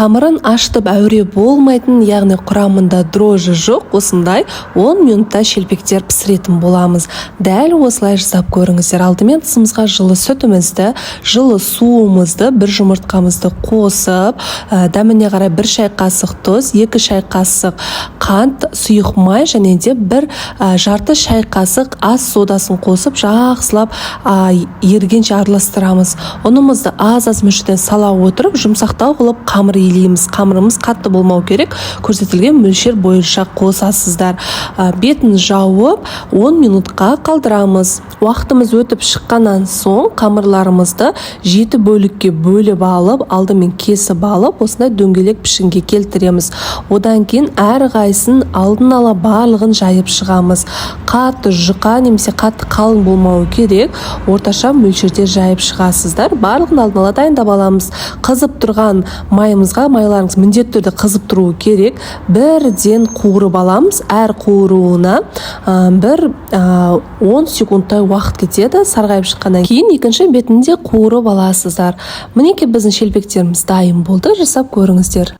Қамырын ашытып әуре болмайтын, яғни құрамында дрожжи жоқ, осындай 10 минутта шелпектер пісіретін боламыз. Дәл осылай жасап көріңіздер. Алдымен тұсымызға жылы сүтімізді, жылы суымызды, бір жұмыртқамызды қосып, дәміне қарай 1 шай қасық тұз, 2 шай қасық қант, сұйық май және де 1 жарты шай қасық ас содасын қосып, жақсылап ергенше араластырамыз. Ұнымызды аз-аз мөлшерден сала отырып, жұмсақтау қылып қамыр илейміз. Қамырымыз қатты болмау керек. Көрсетілген мөлшер бойынша қосасыздар. Бетін жауып 10 минутқа қалдырамыз. Уақытымыз өтіп шыққаннан соң қамырларымызды 7 бөлікке бөліп алып, алдымен кесіп алып, осындай дөңгелек пішінге келтіреміз. Одан кейін әрқайсысын алдын ала барлығын жайып шығамыз. Қатты жұқа немесе қатты қалың болмауы керек. Орташа мөлшерде жайып шығасыздар. Барлығын алдын ала дайындап аламыз. Қызып тұрған майымызға майларыңыз міндетті түрде қызып тұруы керек. Бірден қуырып аламыз. Әр қуыруына 10 секундтай уақыт кетеді. Сарғайып шыққаннан кейін екінші бетінде қуырып аласыздар. Мінекей біздің шелпектеріміз дайын болды. Жасап көріңіздер.